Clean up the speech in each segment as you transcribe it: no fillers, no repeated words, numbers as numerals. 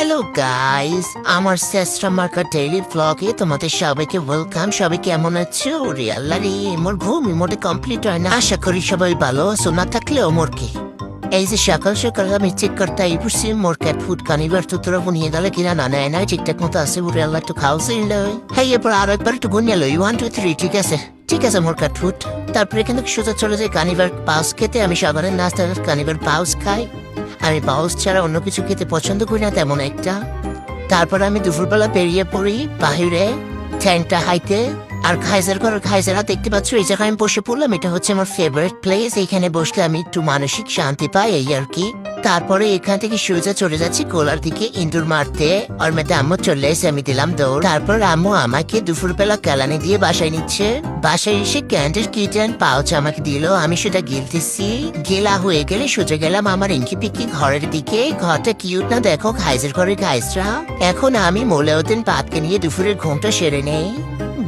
Hello guys, আমার সেস্ট্রা মার্কা daily ব্লগে তোমাদের সবাইকে ওয়েলকাম। সবাই কেমন আছো? ওরে আল্লাহ রে, মোর ঘুম মোটে কমপ্লিট হয় না। আশা করি সবাই ভালো আছো, না থাকলেও মোর কি। এই যে সকাল সকাল আমি চেক করতে বসছি মোর ক্যাট ফুড কানিবার তুতরা বুনিয়ে গেলে কিনা না নেয় না ঠিকঠাক মতো আছে। ওরে আল্লাহ একটু খাওয়াছিল হ্যাঁ, এরপর আরো একবার একটু গুনিয়ে লই 1 2 3। ঠিক আছে ঠিক আছে মোর ক্যাট ফুড। তারপরে কিন্তু সোজা চলে যায় কানিবার পাউস খেতে। আমি সকালের নাস্তা কানিবার পাউস খাই। আমি পাউস ছাড়া অন্য কিছু খেতে পছন্দ করি না তেমন একটা। তারপর আমি দুপুরবেলা বেরিয়ে পড়ি বাহিরে ঠ্যাংটা হাইতে। আর খাইজারা দেখতে পাচ্ছ এই জায়গায় আমি বসে পড়লাম। এটা হচ্ছে আমার ফেভারিট প্লেস। এইখানে বসলে আমি একটু মানসিক শান্তি পাই, এই আর কি। তারপরে এখান থেকে সোজা চলে যাচ্ছি কোলার দিকে ইন্দুর মারতে। আর মেয়েটা আম্মু চলে এসে আমি দিলাম দৌড়। তারপর আম্মু আমাকে দুপুরবেলা কেলানি দিয়ে বাসায় নিচ্ছে। বাসায় এসে ক্যান্ডেল কিটেন পাউচ আমাকে দিল। আমি সেটা গিলতেছি। গেলা হয়ে গেলে সোজা গেলাম আমার ইঙ্কি পিকি ঘরের দিকে। ঘরটা কিউট না দেখো, খাইজের ঘরের খাইজরা। এখন আমি মোলাউদ্দিন পাতকে নিয়ে দুপুরের ঘুমটা সেরে নেই।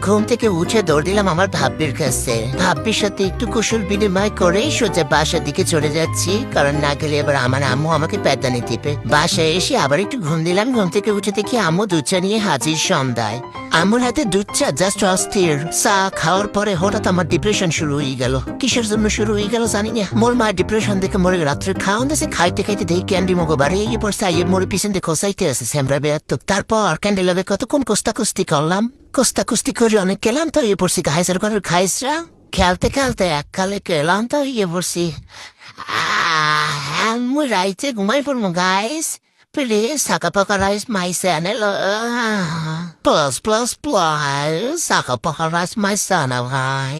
ঘুম থেকে উঠে দৌড় দিলাম আমার ভাব্বির কাছে। ভাব্বির সাথে একটু কুশল বিনিময় করে সোজা বাসার দিকে চলে যাচ্ছি, কারণ না গেলে এবার আমার আম্মু আমাকে প্যাদানি দিবে। বাসায় এসে আবার একটু ঘুম দিলাম। ঘুম থেকে উঠে দেখি আম্মু দুধ চা নিয়ে হাজির সন্ধ্যায়। আম্মুর হাতে দুধ চা জাস্ট অস্থির। চা খাওয়ার পরে হঠাৎ আমার ডিপ্রেশন শুরু হয়ে গেল। কিসের জন্য শুরু হয়ে গেল জানি না। মোর মা ডিপ্রেশন দেখে মরে রাত্রে খাওয়ান দিয়েছে। খাইতে খাইতে দেখি ক্যান্ডি মগো বাড়িয়ে পড়ছে। আইয়ের মোড়ে পিছন দিয়ে খোসাইতে আছে স্যামরা বেয়াত। তারপর ক্যান্ডি লগে কতক্ষণ কোস্তাকুস্তি করলাম। কোস্তাকুস্তি করে অনেক গেলাম তো ইয়ে পড়ছি খাইসার ঘরের খাইসরা। খেলতে খেলতে এককালে গেলাম তো ইয়ে পড়ছি। আমি রাইতে ঘুমাই পড়বো গাইস। প্লিজ সাকা পাকা রাইস my channel plus plus plus সাকা পাকা রাইস মাই চ্যানেল ভাই।